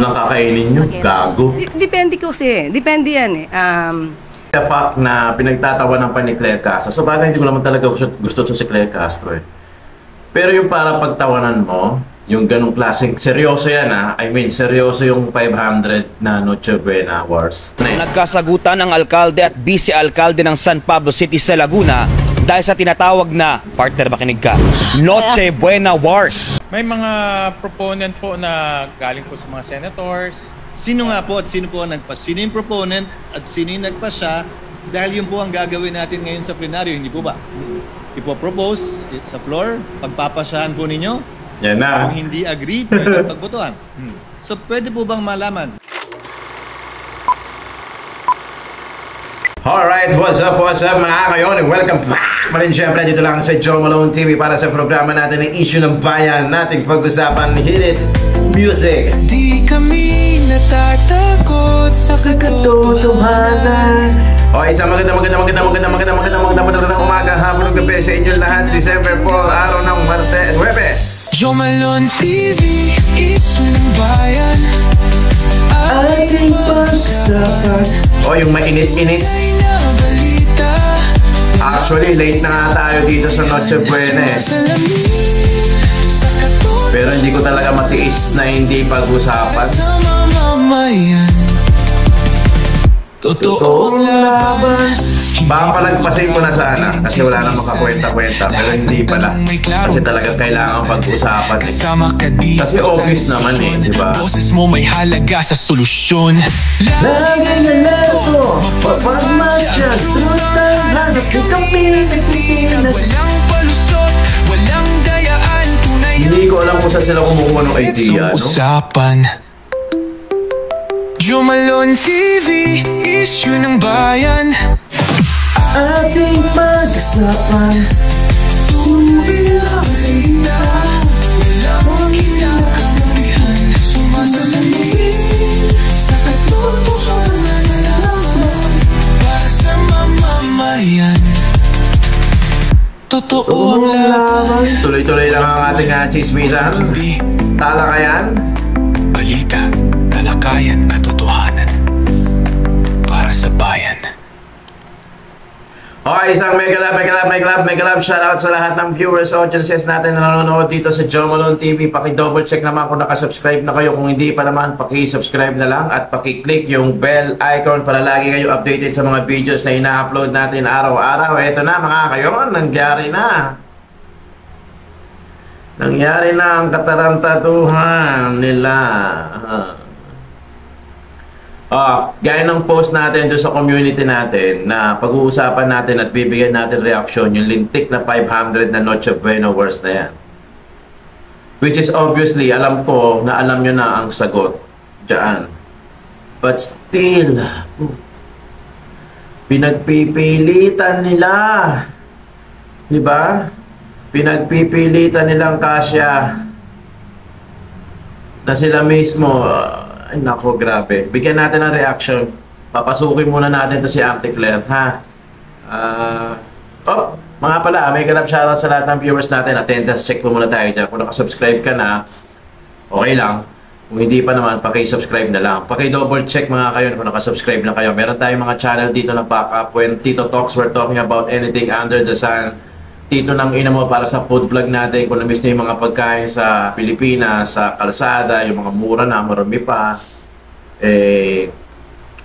Nang kakainin nyo, gago. Depende kasi. Depende yan eh. The fact na pinagtatawanan pa ni Claire Castro. So bagay hindi ko naman talaga gusto si Claire Castro eh. Pero yung para pagtawanan mo, yung ganong klaseng, seryoso yan ha. I mean, seryoso yung 500 na Noche Buena Wars. Nagkasagutan ng alkalde at vice-alkalde ng San Pablo City sa Laguna dahil sa tinatawag na, partner makinig ka, Noche Buena Wars. May mga proponent po na galing po sa mga senators. Sino nga po at sino po ang nagpas? Sino yung proponent at sino yung nagpasya? Dahil yun po ang gagawin natin ngayon sa plenaryo, hindi po ba? Ipopropose sa floor, pagpapasyahan po ninyo. Yan na. Kung hindi agree, pwede pagbotohan. So pwede po bang malaman? Alright, what's up mga kayon? Welcome back pa rin syempre dito lang sa Joe Malone TV para sa programa natin ng Issue ng Bayan. Nating pag-usapan, Hit It Music. Di kami natatakot sa katotohanan. O, isang magandang umaga, hapon ng gabi sa inyong lahat. December 4, araw ng Martes, Huwebes. Joe Malone TV, Issue ng Bayan. Ating pag-usapan. O, yung mainit-init. Actually, late na nga tayo dito sa Noche Buena eh. Pero hindi ko talaga matiis na hindi pag-usapan. Totoong laban. Baka palagpasin ko na sana kasi wala nang makakwenta-kwenta. Pero hindi pala. Kasi talaga kailangan pag-usapan eh. Kasi obvious naman eh, di ba? Boses mo may halaga sa solusyon. Lagay na leto, papagmatsyag, trutang hanap yung kami nagtitinag. Walang palusot, walang dayaan, tunay. Hindi ko alam kung saan sila kumukuha ng idea, no? Usapan. Joe Malone TV, Issue ng Bayan. Ating pag-usapan. Tuloy na balita. Walang kinakamulihan. Sumasalamin sa katotohanan lamang. Para sa mamamayan. Totoong laban. Tuloy-tuloy lang ang ating chismisan. Talakayan. Balita, talakayan, katotohanan. Para sa bayan. Okay, isang mega love shoutout sa lahat ng viewers, audiences natin na nanonood dito sa Joe Malone TV. Paki-double check naman kung nakasubscribe na kayo. Kung hindi pa naman, paki-subscribe na lang at paki-click yung bell icon para lagi kayo updated sa mga videos na ina-upload natin araw-araw. Ito na mga kayo, nangyari na. Nangyari na ang katarantatuhan nila. Gaya ng post natin doon sa community natin na pag-uusapan natin at bibigyan natin reaction yung lintik na 500 na Noche Buena Wars na yan. Which is obviously, alam ko na alam nyo na ang sagot dyan. But still, pinagpipilitan nila. Diba? Pinagpipilitan nilang kasya na sila mismo. Ay, nako, grabe. Bigyan natin ng reaction. Papasukin muna natin to si Auntie Claire, ha? Mga pala, may ganap shoutout sa lahat ng viewers natin. Attendance check po muna tayo dyan. Kung nakasubscribe ka na, okay lang. Kung hindi pa naman, paki-subscribe na lang. Paki-double check mga kayo kung nakasubscribe na kayo. Meron tayong mga channel dito na backup. When Tito Talks, we're talking about anything under the sun. Tito ng ina mo para sa food vlog natin. Kung na-miss nyo yung mga pagkain sa Pilipinas, sa kalsada, yung mga mura na, marami pa.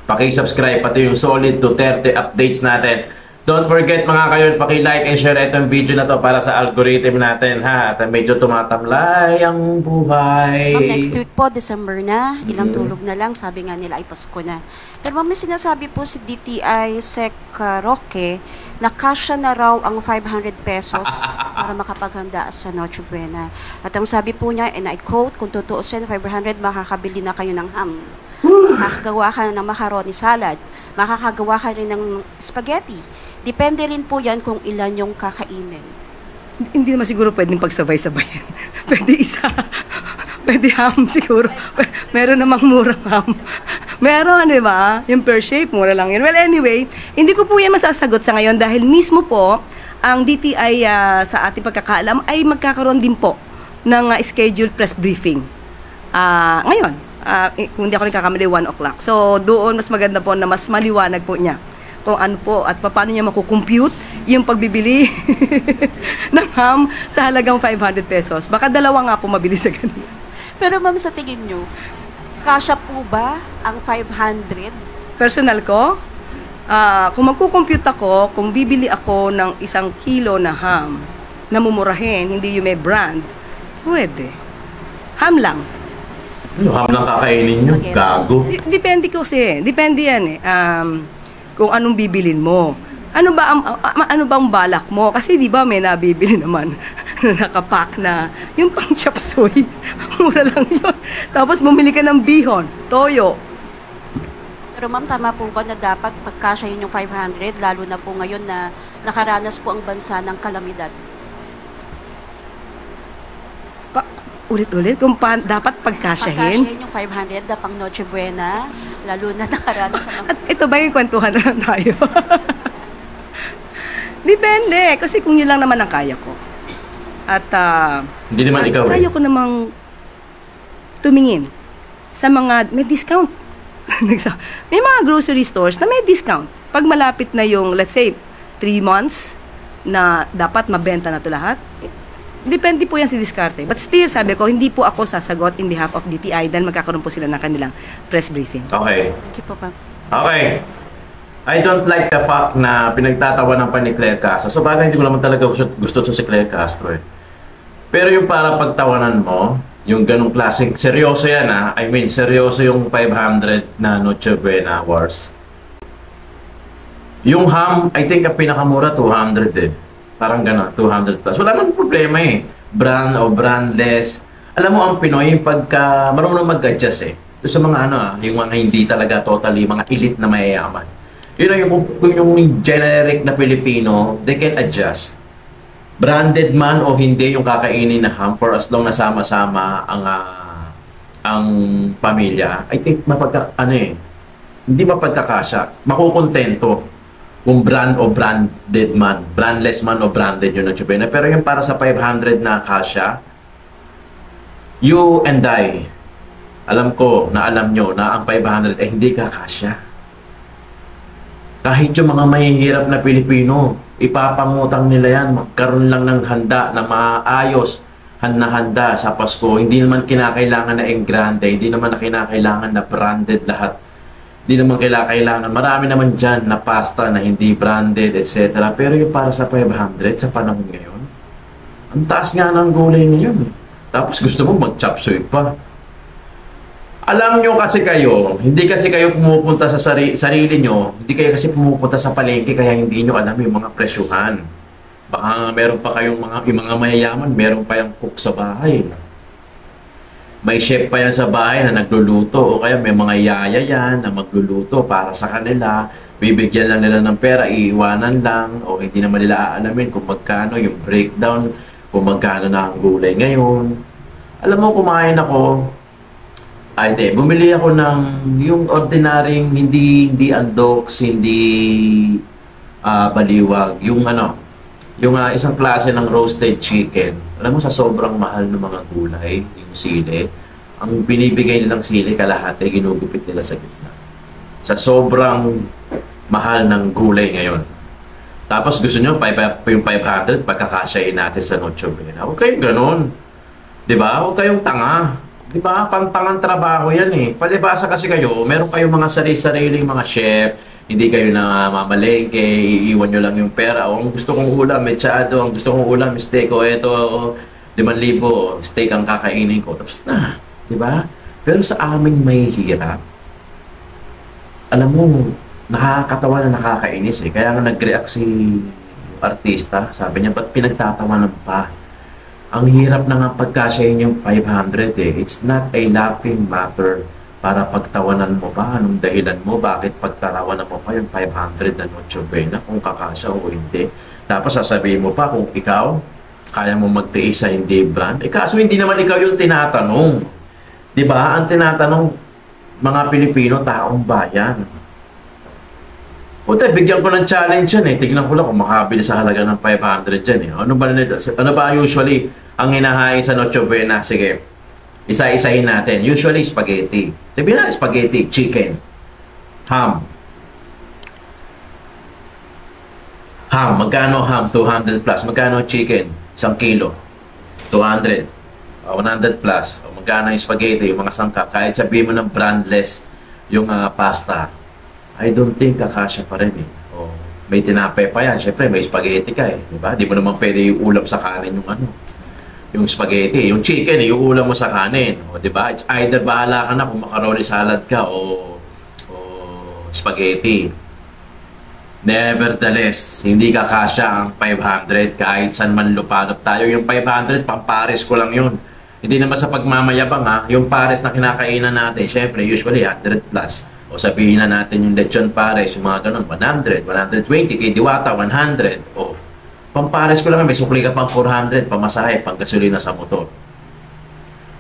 Paki-subscribe, pati yung solid Duterte updates natin. Don't forget mga kayo, paki-like and share itong video na to para sa algorithm natin, ha? At medyo tumatamlay ang buhay. Next week po, December na. Ilang tulog na lang. Sabi nga nila ay Pasko na. Pero may sinasabi po si DTI Sec Roque na kasya na raw ang 500 pesos para makapaghanda sa Noche Buena. At ang sabi po niya, and I quote, kung tutuusin, 500 makakabili na kayo ng ham. Makakagawa ka ng macaroni salad. Makakagawa ka rin ng spaghetti. Depende rin po yan kung ilan yung kakainin. Hindi naman siguro pwedeng pagsabay-sabayan. Pwede isa. Pwede ham siguro. Meron namang murang ham. Meron, di ba? Yung per shape, mura lang yun. Well, anyway, hindi ko po yan masasagot sa ngayon dahil mismo po, ang DTI sa ating pagkakaalam ay magkakaroon din po ng scheduled press briefing. Ngayon, kung hindi ako nagkakamali, 1 o'clock. So, doon mas maganda po na mas maliwanag po niya kung ano po at paano niya makukompute yung pagbibili ng ham sa halagang 500 pesos. Baka dalawa nga po mabili sa ganun. Pero ma'am, sa tingin nyo, kasya po ba ang 500? Personal ko, kung magkukompute ako, kung bibili ako ng 1 kilo na ham na mumurahin, hindi yung may brand, pwede. Ham lang. Ano, ham lang kakainin nyo? Gago. Depende kasi. Depende yan eh. Kung anong bibilin mo. Ano ba ang balak mo? Kasi di ba may nabibili naman na nakapack na yung pang chop suey. Mura lang yun. Tapos bumili ka ng bihon, toyo. Pero ma'am, tama po ba na dapat pagkasyahin yung 500, lalo na po ngayon na nakaranas po ang bansa ng kalamidad? Ulit-ulit, kung dapat pagkasyahin. Pagkasyahin yung 500 na pang Noche Buena, lalo na nakaranas sa mga... At ito ba yung kwentuhan na lang tayo? Depende, kasi kung yun lang naman ang kaya ko. At hindi naman ikaw kaya ko namang tumingin sa mga may discount. May mga grocery stores na may discount. Pag malapit na yung, let's say, 3 months na dapat mabenta na ito lahat, depende po yan si diskarte. But still, sabi ko, hindi po ako sasagot in behalf of DTI dahil magkakaroon po sila ng kanilang press briefing. Okay. Thank you po, ma'am. Okay. I don't like the fact na pinagtatawanan pa ni Claire Castro. So bagay hindi ko naman talaga gusto sa si Claire Castro eh. Pero yung para pagtawanan mo, yung ganong klaseng, seryoso yan ha. I mean, seryoso yung 500 na Noche Buena Wars. Yung ham, I think ang pinakamura 200 eh. Parang gano'n, 200 plus. Wala naman problema eh. Brand o brandless. Alam mo, ang Pinoy, pagka marunong mag-adjust eh. Doon sa mga yung mga hindi talaga totally, mga elite na mayayaman. Yun ang yung generic na Pilipino, they can adjust. Branded man o hindi yung kakainin na ham for as long na sama-sama ang pamilya, I think hindi mapagkakasya. Makukontento kung brand o branded man, brandless man o branded yun na chupena. Pero yung para sa 500 na kasya, you and I, alam ko na alam nyo na ang 500 ay hindi kakasya. Kahit yung mga mahihirap na Pilipino, ipapangutang nila yan, magkaroon lang ng handa na maayos, handa sa Pasko. Hindi naman kinakailangan na engrande, hindi naman na kinakailangan na branded lahat. Hindi naman kailangan. Marami naman dyan na pasta na hindi branded, etc. Pero yung para sa 500 sa panahon ngayon, ang taas nga ng gulay ngayon. Tapos gusto mo mag-chop suey pa. Alam nyo kasi kayo, hindi kasi kayo pumupunta sa sarili nyo, hindi kayo kasi pumupunta sa palengke kaya hindi nyo alam yung mga presyuhan. Baka meron pa kayong mga mayayaman, meron pa yung cook sa bahay. May chef pa yan sa bahay na nagluluto o kaya may mga yaya yan na magluluto para sa kanila. Bibigyan lang nila ng pera, iiwanan lang o hindi naman nila aalamin kung magkano yung breakdown, kung magkano na ang gulay ngayon. Alam mo, kumain ako, bumili ako ng yung ordinaryong hindi andoks, hindi baliwag, yung isang klase ng roasted chicken. Alam mo, sa sobrang mahal ng mga gulay, yung sili, ang binibigay nilang sili kalahati, ginugupit nila sa gitna. Sa sobrang mahal ng gulay ngayon. Tapos gusto nyo, yung 500, pagkakasyain natin sa Noche Buena. Huwag kayong ganun. Diba? Huwag kayong tanga. Diba? Pantangang trabaho yan eh. Palibasa kasi kayo, meron kayong mga sarili-sariling mga chef, hindi kayo na mamalengke, iiwan nyo lang yung pera. O, ang gusto kong ulam, mechado. Ang gusto kong ulam, steak. O, ito, 5,000 steak ang kakainin ko. Tapos na. Diba? Pero sa aming may hirap, alam mo, nakakatawa na nakakainis eh. Kaya nga nag-react si artista. Sabi niya, ba't pinagtatawanan pa? Ang hirap na nga pagkasyahin yung 500 eh. It's not a laughing matter. Para pagtawanan mo pa, anong dahilan mo, bakit pagtarawanan mo pa yung 500 na Noche Buena kung kakasya o hindi. Tapos sasabihin mo pa kung ikaw, kaya mo magtiis sa hindi brand. Kaso hindi naman ikaw yung tinatanong. Diba? Ang tinatanong, mga Pilipino, taong bayan. Puta, bigyan ko ng challenge yan eh. Tignan ko lang kung makabili sa halaga ng 500 yan eh. Ano ba usually ang hinahain sa Noche Buena? Sige. Isa-isahin natin. Usually, spaghetti. Sabihin na, spaghetti, chicken, ham. Ham, magkano ham? 200 plus. Magkano chicken? 1 kilo. 200. 100 plus. O, magkano yung spaghetti, yung mga sangkap. Kahit sabihin mo ng brandless yung pasta, I don't think kakasya pa rin eh. O, may tinapay pa yan. Siyempre, may spaghetti ka eh. Diba? Di mo naman pwede yung ulam sa kanin yung yung spaghetti. Yung chicken, yung ulam mo sa kanin. O, diba? It's either bahala ka na kung macaroni salad ka o spaghetti. Nevertheless, hindi kakasya ang 500 kahit saan man lupanot tayo. Yung 500, pampares ko lang yun. Hindi naman sa pagmamayabang ha. Yung pares na kinakainan natin, syempre, usually 100 plus. O sabihin na natin yung lechon pares, yung mga ganun, 100, 120, kay Diwata, 100. O, pampares ko lang, may sukli ka pang 400, pamasahe, pang gasolina sa motor.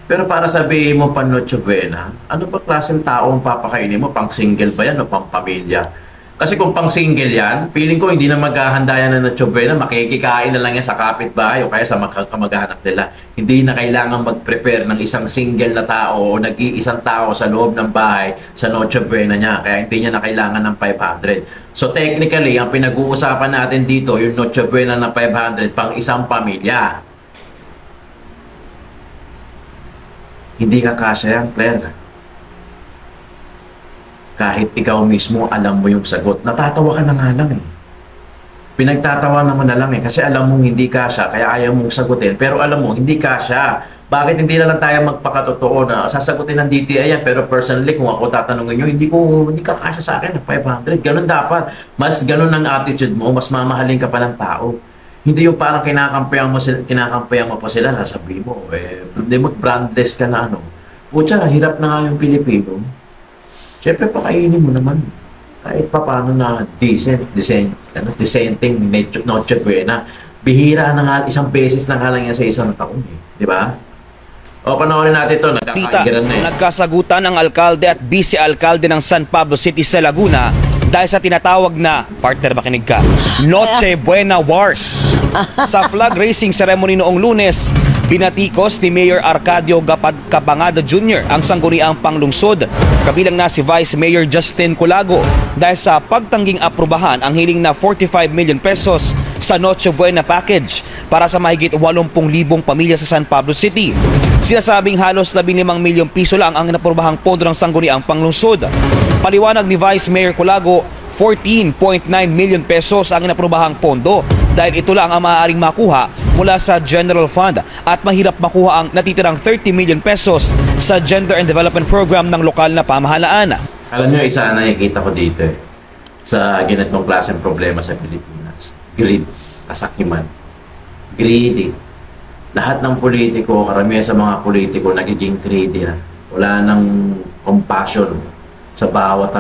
Pero para sabihin mo, pan Noche Buena, ano ba klaseng tao ang papakainin mo? Pang single ba yan o pang pamilya? Kasi kung pang single yan, feeling ko hindi na maghahanda yan na Noche Buena, makikikain na lang yan sa kapitbahay o kaya sa kamag-anak nila. Hindi na kailangan mag-prepare ng isang single na tao o nag-iisang tao sa loob ng bahay sa Noche Buena niya. Kaya hindi niya na kailangan ng 500. So technically, ang pinag-uusapan natin dito, yung Noche Buena na 500 pang isang pamilya. Hindi ka kasya yan, Claire. Kahit ikaw mismo alam mo yung sagot, natatawa ka na nga lang eh. Pinagtatawa naman na lang eh, kasi alam mong hindi kasya, kaya ayaw mong sagutin, pero alam mo, hindi kasya. Bakit hindi na lang tayo magpakatotoo na sasagutin ng DTI yan, pero personally, kung ako tatanungin nyo, hindi ka kasya sa akin ng 500. Ganun dapat. Mas ganun ang attitude mo, mas mamahalin ka pa ng tao. Hindi yung parang kinakampihan mo pa sila, sasabihin mo, hindi mag-brandless ka na ano. Pucha, hirap na nga yung Pilipino. Siyempre, pakainin mo naman. Kahit pa paano na dissenting Noche Buena. Bihira na nga, isang beses na nga lang yan sa isang taon. Di ba? O, panoorin natin ito. Nagkasagutan ang alkalde at vice-alkalde ng San Pablo City sa Laguna dahil sa tinatawag na, partner makinig ka, Noche Buena Wars. Sa flag raising ceremony noong Lunes, binatikos ni Mayor Arcadio Capangado Jr. ang sangguniang panglungsod, kabilang na si Vice Mayor Justin Culago, dahil sa pagtangging aprubahan ang hiling na 45 million pesos sa Noche Buena package para sa mahigit 80,000 pamilya sa San Pablo City. Sinasabing halos 15 milyong piso lang ang inaprubahang pondo ng sangguniang panglungsod. Paliwanag ni Vice Mayor Culago, 14.9 million pesos ang inaprubahang pondo dahil ito lang ang maaaring makuha mula sa General Fund at mahirap makuha ang natitirang 30 million pesos sa Gender and Development Program ng lokal na pamahalaan. Alam nyo, isa na nakikita ko dito sa ganitong klaseng problema sa Pilipinas. Greed, kasakiman. Greedy. Lahat ng politiko, karamihan sa mga politiko, nagiging greedy na. Wala nang compassion sa bawat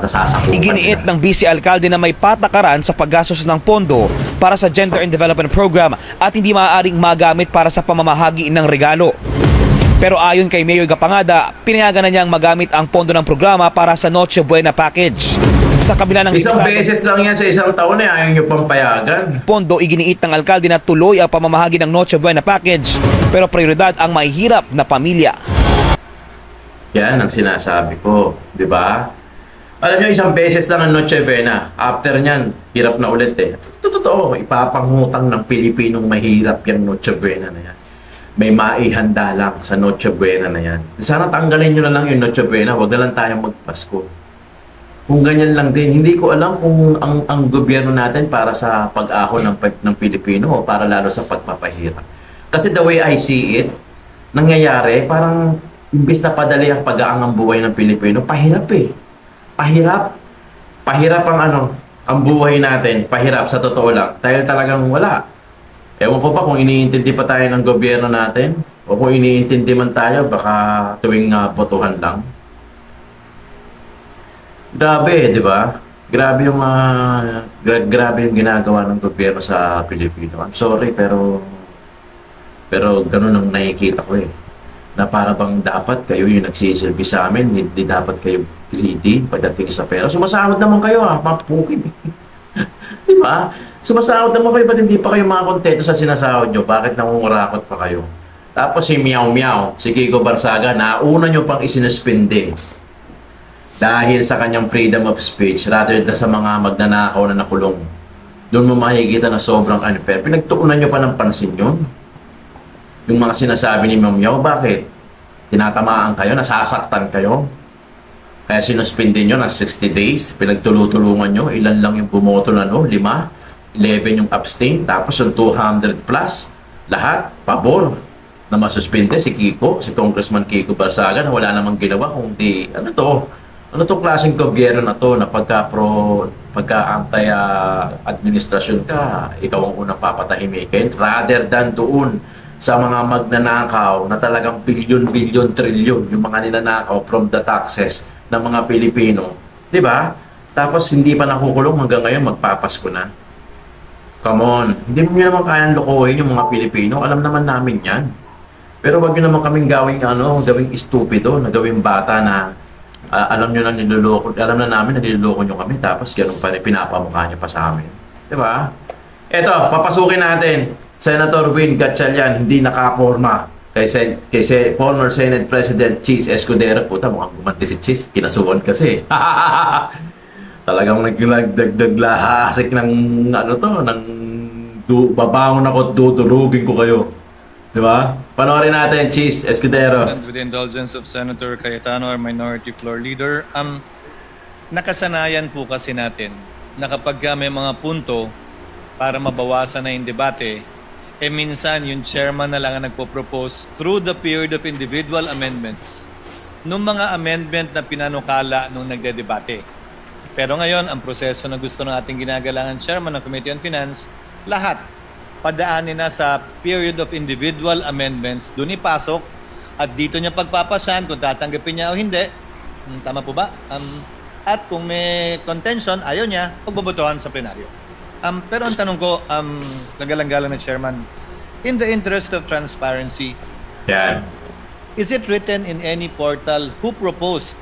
nasasakupan. Iginiit ng vice-alkalde na may patakaran sa paggastos ng pondo para sa Gender and Development Program at hindi maaaring magamit para sa pamamahagi ng regalo. Pero ayon kay Mayor Capangada, pinayagan na niyang magamit ang pondo ng programa para sa Noche Buena package. Sa kabila ng isang beses lang yan sa isang taon ayaw niyo pang payagan. Pondo, iginiit ng alkalde na tuloy ang pamamahagi ng Noche Buena package, pero prioridad ang mahihirap na pamilya. Yan ang sinasabi ko, di ba? Alam niyo, isang beses lang ang Noche Buena. After niyan, hirap na ulit eh. Totoo, ipapanghutang ng Pilipinong mahirap yung Noche Buena na yan. May maihanda lang sa Noche Buena na yan. Sana tanggalin nyo na lang yung Noche Buena, huwag na lang tayong magpasko. Kung ganyan lang din, hindi ko alam kung ang gobyerno natin para sa pag-ahon ng Pilipino o para lalo sa pagpapahirap. Kasi the way I see it, nangyayari, parang imbis na padali ang pag-aangang buhay ng Pilipino, pahirap eh. Pahirap. Pahirap ang buhay natin. Pahirap sa totoo lang. Dahil talagang wala. Ewan ko pa kung iniintindi pa tayo ng gobyerno natin o kung iniintindi man tayo, baka tuwing botohan lang. Grabe, di ba? Grabe yung ginagawa ng gobyerno sa Pilipino. I'm sorry, pero ganun ang nakikita ko eh. Na para bang dapat kayo yung nagsisilbi sa amin, hindi dapat kayo greedy pagdating sa pera. Sumasahod naman kayo mapukid. Di ba? Sumasahod naman kayo, ba't hindi pa kayo mga kontento sa sinasahod nyo? Bakit nangungurakot pa kayo? Tapos si Meow Meow, si Kiko Barsaga, nauna nyo pang isinuspinde dahil sa kanyang freedom of speech rather than sa mga magnanakaw na nakulong. Doon mo makikita na sobrang unfair. Pinagtuunan nyo pa ng pansin yun. Yung mga sinasabi ni Meow Meow, bakit? Tinatamaan kayo, nasasaktan kayo. Kaya sinuspinde nyo ng 60 days, pinagtulutulungan nyo, ilan lang yung bumoto na 5, 11 yung abstain, tapos yung 200 plus, lahat, pabor na masuspinde si Kiko, si Congressman Kiko Barsaga na wala namang ginawa kundi ano to klaseng gobyerno na to na pagka anti-administrasyon ka, ikaw ang unang papatahimikin rather than doon sa mga magnanakaw na talagang bilyon, trilyon yung mga ninanakaw from the taxes ng mga Pilipino, di ba? Tapos hindi pa nakukulong hanggang ngayon, magpapasko na. Come on, hindi mo naman kayang lokohin yung mga Pilipino, alam naman namin yan. Pero wag nyo naman kaming gawing stupido, na gawing bata na alam nyo na niloloko, alam na namin na niloloko nyo kami, tapos ganun pa rin, pinapamukha nyo pa sa amin. Diba? Eto, papasukin natin. Senator Win Gatchalian, hindi nakaporma kay former Senate President Chis Escudero. Puta, mukhang gumanti si Chis, kinasuon kasi. Talagang naglahasik ng babangon ako at dudurugin ko kayo. Diba? Panoorin natin, Chis Escudero. With the indulgence of Senator Cayetano, our Minority Floor Leader, nakasanayan po kasi natin na kapag may mga punto para mabawasan na yung debate, minsan yung chairman na lang ang nagpo-propose through the period of individual amendments nung mga amendment na pinanukala nung nagdedebate. Pero ngayon, ang proseso na gusto ng ating ginagalangan chairman ng Committee on Finance, lahat padaanin na sa period of individual amendments, doon ipasok at dito niya pagpapasan kung tatanggapin niya o hindi. Tama po ba? At kung may contention, ayaw niya, pagbobotohan sa plenaryo. Pero ang tanong ko, nagalang-galang na chairman, in the interest of transparency, is it written in any portal who proposed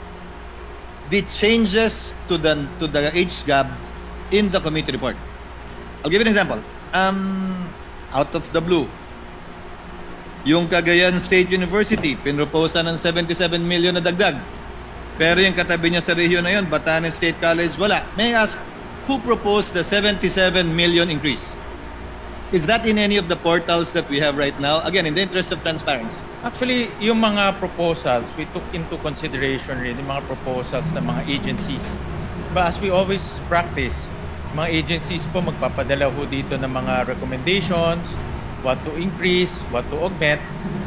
the changes to the age gap in the committee report? I'll give you an example. Out of the blue, yung Cagayan State University, pinroposa ng 77 million na dagdag. Pero yung katabi niya sa rehiyon na yun, Batanes State College, wala. May I ask, who proposed the 77 million increase? Is that in any of the portals that we have right now? Again, in the interest of transparency. Actually, yung mga proposals, we took into consideration rin yung mga proposals ng mga agencies. But as we always practice, mga agencies po magpapadala ho dito ng mga recommendations, what to increase, what to augment.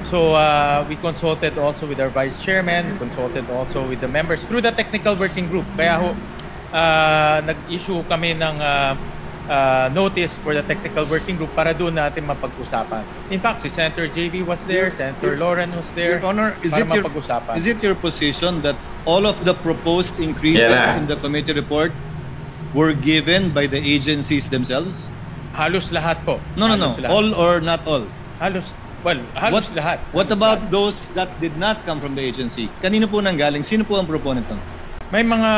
So we consulted also with our vice chairman, we consulted also with the members through the technical working group. Kaya ho, nag-issue kami ng notice for the technical working group para doon natin mapag-usapan. In fact, si Senator JV was there, Senator Lauren was there. Your Honor, is it your position that all of the proposed increases in the committee report were given by the agencies themselves? Halos lahat po. No. All or not all? Halos lahat. What about those that did not come from the agency? Kanino po nanggaling? Sino po ang proponent nun? May mga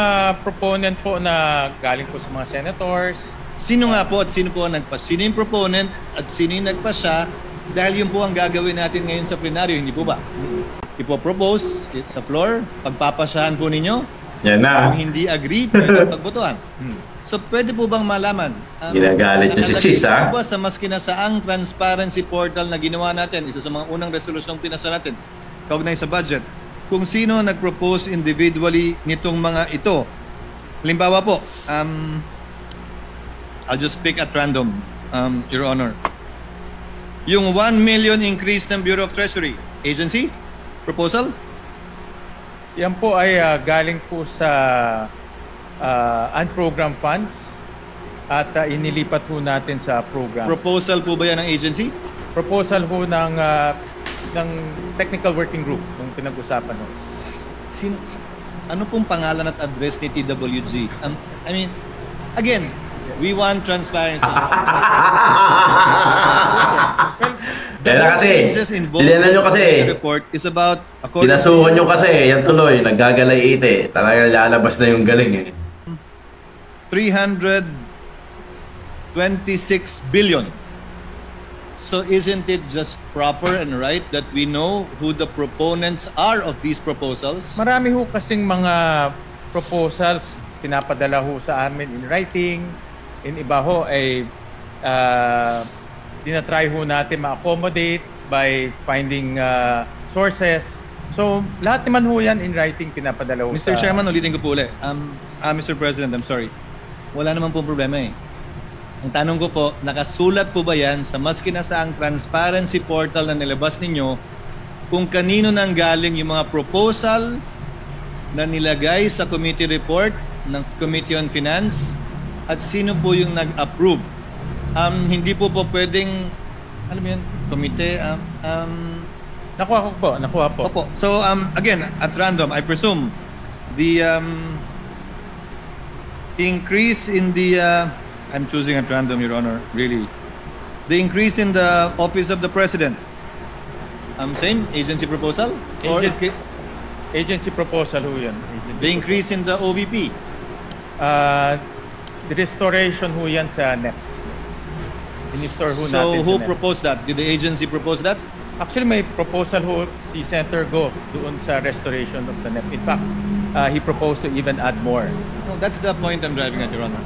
proponent po na galing po sa mga senators. Sino nga po at sino po ang nagpas? Sino yung proponent at sino yung nagpasya? Dahil yun po ang gagawin natin ngayon sa plenaryo, hindi po ba? Ipopropose sa floor, pagpapasyahan po ninyo. Yan na. Kung hindi agree, pwede pagbotohan. So pwede po bang malaman? Ginagalit niyo si Chis, ha? Sa mas kinasaang transparency portal na ginawa natin, isa sa mga unang resolusyong pinasa natin, kaugnay sa budget, kung sino nag-propose individually nitong mga ito. Halimbawa po, I'll just pick at random, Your Honor. Yung 1 million increase ng Bureau of Treasury, agency? Proposal? Yan po ay galing po sa unprogrammed funds at inilipat po natin sa program. Proposal po ba yan ng agency? Proposal po ng technical working group kung pinag-usapan mo. Ano pong pangalan at address ni TWG? I mean, again, we want transparency. Kaya na kasi, dilanan nyo kasi. Report is about, tinasuhan nyo kasi, yan tuloy, naggagalay ite. Talaga lalabas na yung galing 326 billion So isn't it just proper and right that we know who the proponents are of these proposals? Marami ho kasing mga proposals pinapadala ho sa amin in writing. In iba ho ay tinatry ho natin ma-accommodate by finding sources. So lahat naman ho yan in writing pinapadala ho Mr. Chairman, ulitin ko po ulit. Mr. President, I'm sorry. Wala naman po problema eh. Ang tanong ko po, nakasulat po ba yan sa maski na sa ang transparency portal na nilabas ninyo kung kanino nang galing yung mga proposal na nilagay sa committee report ng Committee on Finance at sino po yung nag-approve? Hindi po pwedeng, alam mo yun, komite, Nakuha po. Opo. So, again, at random, I presume, the increase in the, I'm choosing at random, Your Honor, really. The increase in the Office of the President, same, agency proposal? Agency proposal ho yan. The increase in the OVP? The restoration ho yan sa NEP. In-store ho natin So, who sa NEP. proposed that? Did the agency propose that? Actually, may proposal ho si Senator Go doon sa restoration of the NEP. In fact, he proposed to even add more. No, that's the point I'm driving at, Your Honor.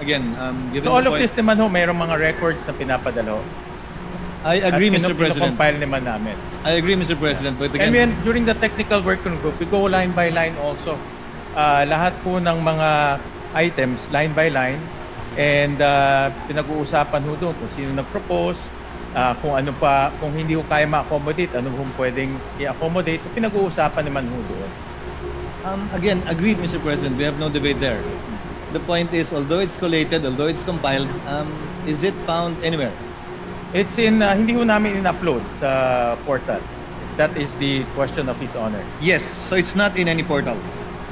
Again, given So all the of point, this naman ho, mayroong mga records na pinapadala ho. I agree, Mr. President. Compile naman namin. I agree, Mr. President. But And again, during the technical working group, we go line by line also. Lahat po ng mga items, line by line. And pinag-uusapan ho doon kung sino nag-propose, kung ano pa, kung hindi ho kaya ma-accommodate, ano ho pwedeng i-accommodate, pinag-uusapan naman ho doon. again, agreed, Mr. President. We have no debate there. The point is, although it's collated, although it's compiled, is it found anywhere? It's in, hindi ho namin in-upload sa portal. That is the question of His Honor. Yes. So it's not in any portal.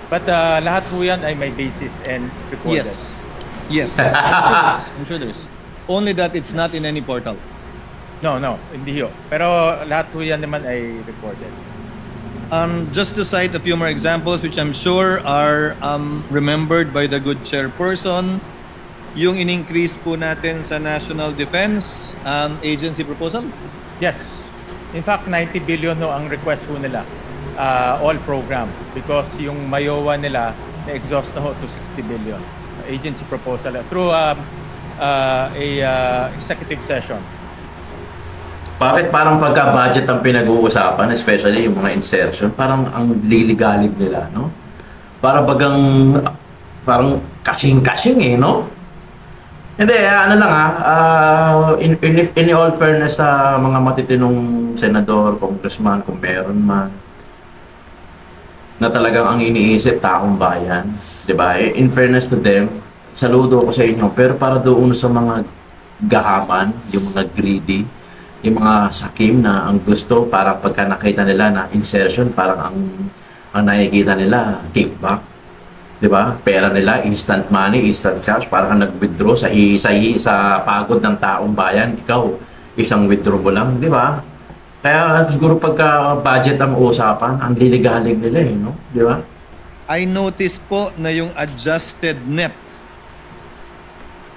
But lahat ho yan ay may basis and recorded. Yes. Yes. I'm sure there is. Only that it's not in any portal. No, hindi ho. Pero lahat ho yan naman ay recorded. Just to cite a few more examples, which I'm sure are remembered by the good chairperson, yung in-increase po natin sa National Defense Agency proposal? Yes. In fact, 90 billion ho ang request ho nila. All program. Because yung Mayowa nila, na-exhaust na ho to 60 billion. Agency proposal. Through a executive session. Bakit parang pagka-budget ang pinag-uusapan, especially yung mga insertion, parang ang liligalig nila, no? Parang kashing-kashing no? Hindi, ano lang in all fairness sa mga matitinong senador, congressman, kung meron man, na talagang ang iniisip, taong bayan, di ba? In fairness to them, saludo ko sa inyo, pero para doon sa mga gahaman, yung mga greedy, yung mga sakim na ang gusto, para pagka nakita nila na insertion, parang ang nakikita nila, kickback. Diba? Pera nila, instant money, instant cash, parang nag-withdraw sa pagod ng taong bayan. Ikaw, isang withdraw mo lang, di ba? Kaya siguro pagka budget ang usapan, ang liligalig nila no? Di ba? I noticed po na yung adjusted NEP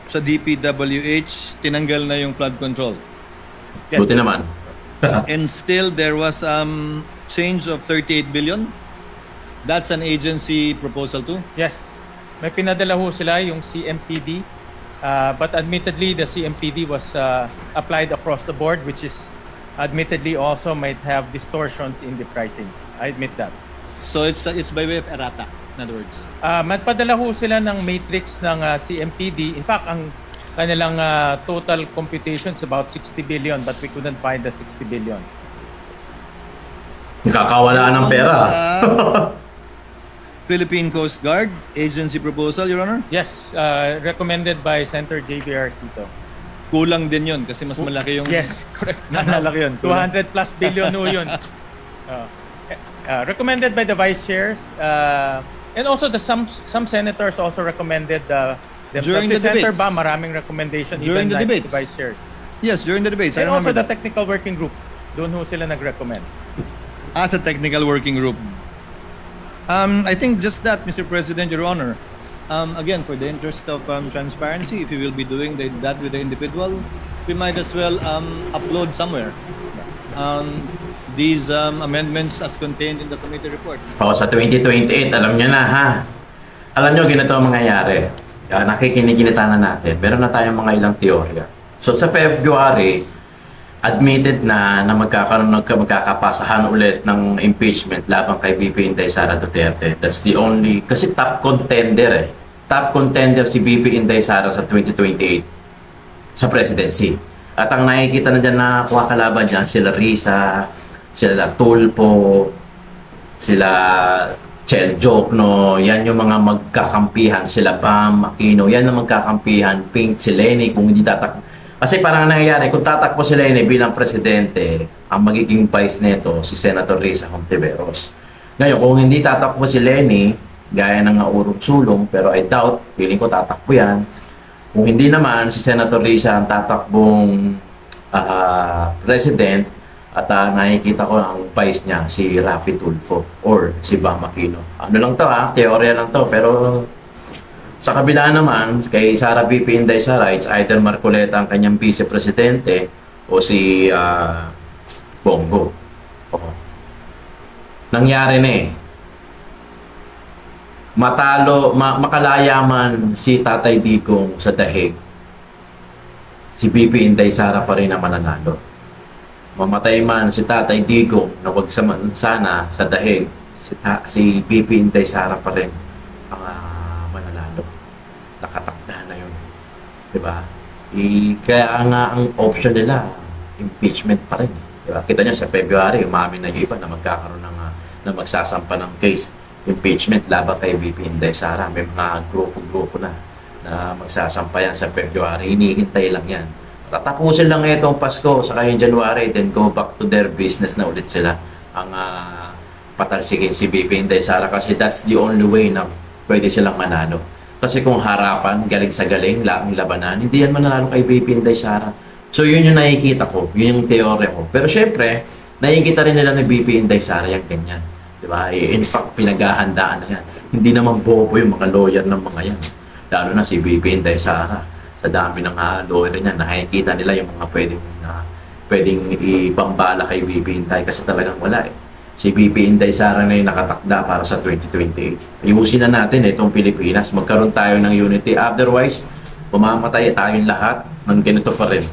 sa DPWH, tinanggal na yung flood control. Yes. Buti naman. And still, there was change of 38 billion. That's an agency proposal too? Yes. May pinadala ho sila yung CMPD. But admittedly, the CMPD was applied across the board, which is admittedly also might have distortions in the pricing. I admit that. So it's by way of errata, in other words? Magpadala ho sila ng matrix ng CMPD. In fact, ang kanilang total computation is about 60 billion, but we couldn't find the 60 billion. Nakakawala ng pera. Philippine Coast Guard agency proposal, Your Honor? Yes, recommended by Senator J.B.R. Cito. Kulang din yun kasi mas malaki yung... Yes, correct. Malaki yun. 200 plus billion ho yun. Recommended by the vice chairs. And also some senators also recommended themselves. During the Senator debates. Ba, maraming recommendation During even the like debates. the vice chairs. Yes, during the debates. And I also the remember that. technical working group. Doon ho sila nag-recommend. As a technical working group. I think just that, Mr. President, Your Honor. Again, for the interest of transparency, if you will be doing that with the individual, we might as well upload somewhere these amendments as contained in the committee report. Sa 2028, alam nyo na ha. Alam nyo, ganito ang mangyayari. Nakikinig-kinita na natin. Meron na tayong mga ilang teorya. So sa February, admitted na magkakapasahan ulit ng impeachment laban kay VP Inday Sara Duterte. That's the only, kasi top contender Top contender si VP Inday Sara sa 2028 sa presidency. At ang nakikita na dyan na kalaban dyan, sila Risa, sila Tulfo, sila Chel Jokno, yan yung mga magkakampihan, sila Bam Aquino, yan ang magkakampihan, Pink, si Leni, kung hindi tatakbo. Kasi parang nangyayari, kung tatakbo si Leni bilang presidente, ang magiging vice neto, si Senator Risa Hontiveros. Ngayon, kung hindi tatakbo si Leni, gaya ng urong sulong, pero I doubt, feeling ko tatakbo yan. Kung hindi naman, si Senator Risa ang tatakbong president, at nakikita ko ang vice niya, si Raffy Tulfo or si Bam Aquino. Ano lang to teorya lang to, pero sa kabila naman, kay Sara VP Inday Sara, it's either Marcoleta ang kanyang vice-presidente o si Bongo. Nangyari na makalaya man si Tatay Digong sa dahig, si VP Inday Sara pa rin ang mananalo. Mamatay man si Tatay Digong na wag sana sa dahig, si VP Inday Sara pa rin ang mananalo. Nakatakda na yun. Diba? Kaya nga ang option nila, impeachment pa rin. Diba? Kita nyo sa February, umamin na yung iba na magkakaroon na magsasampa ng case impeachment laban kay VP Inday Sara. May mga grupo-grupo na magsasampa yan sa February. Hinihintay lang yan. Tatapusin lang itong Pasko sa yung January, then go back to their business na ulit sila ang patalsikin si VP Inday Sara, kasi that's the only way na pwede silang manalo. Kasi kung harapan, galing sa galing, laking labanan, hindi yan mananalo kay VP Inday Sara. So yun yung nakikita ko, yun yung teorya ko. Pero syempre, nakikita rin nila ni VP Inday Sara yung ganyan. Diba? In fact, pinaghahandaan na yan. Hindi naman bobo yung mga lawyer ng mga yan. Lalo na si VP Inday Sara. Sa dami ng lawyer niya, nakikita nila yung mga pwedeng ibambala kay VP Inday, kasi talagang wala Si VP Inday Sara na yung nakatakda para sa 2028. Ayusin na natin itong Pilipinas. Magkaroon tayo ng unity. Otherwise, pumamatay tayong lahat ng ganito pa rin.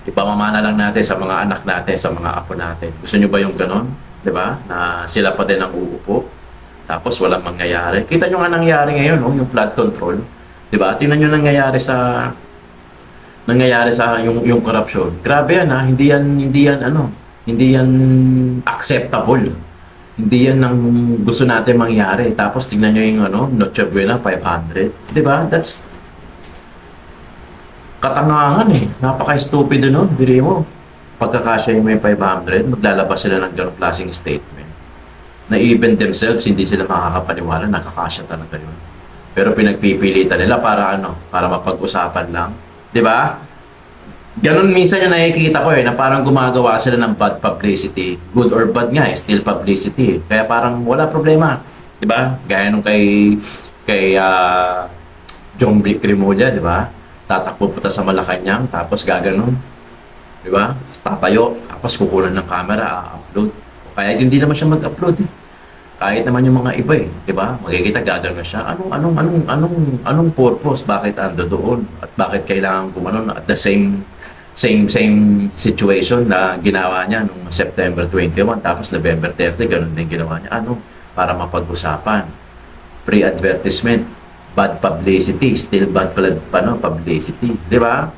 Ipamamana lang natin sa mga anak natin, sa mga apo natin. Gusto nyo ba yung ganon? Diba? Na sila pa din ang uupo. Tapos walang mangyayari. Kita nyo nga nangyayari ngayon, yung flood control. Diba? Tingnan nyo nangyayari sa yung korupsyon. Grabe yan hindi yan acceptable. Hindi yan ang gusto natin mangyari. Tapos tingnan nyo yung Noche Buena 500. Diba? That's katangahan Napaka-stupido Biri mo. Pagkakasya yung may 500, maglalabas sila ng ganong klaseng statement. Na even themselves, hindi sila makakapaniwala, nakakasya talaga yun. Pero pinagpipilitan nila para para mapag-usapan lang. 'Di ba? Ganon minsan yung nakikita ko na parang gumagawa sila ng bad publicity. Good or bad nga still publicity. Kaya parang wala problema. 'Di ba? Gaya nung kay John B. Crimolia, 'di ba? Tatakbo puta sa Malacanang tapos gaganon. 'Di ba? Tatayo tapos kukunan ng camera, upload. Kaya hindi naman siya mag-upload Kahit naman yung mga iba 'di ba? Magkikita gagawin na siya. Anong purpose? Bakit ando doon? At bakit kailangan gumanon at the same situation na ginawa niya nung September 21 tapos November 30 ganun din ginawa niya. Para mapag-usapan. Free advertisement, bad publicity, still bad publicity, 'di ba?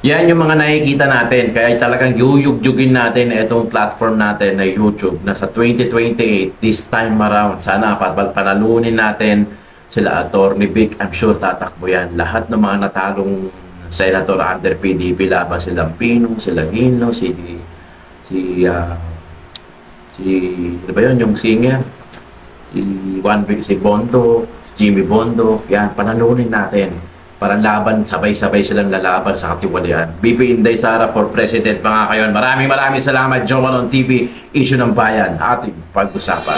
Yan yung mga nakikita natin. Kaya talagang yuyug-yugin natin itong platform natin na YouTube na sa 2028, this time around, sana panalunin natin sila Attorney Vic. I'm sure tatakbo yan. Lahat ng mga natalong senator under PDP laban sila Pino, sila Gino, si ano ba yun, yung singer? Si Bondo, Jimmy Bondo. Yan, panalunin natin. Para laban, sabay-sabay silang lalaban sa katiwalian. VP Inday Sara for President, mga kayon. Maraming salamat, Joe Malone TV, Issue ng Bayan, ating pag-usapan.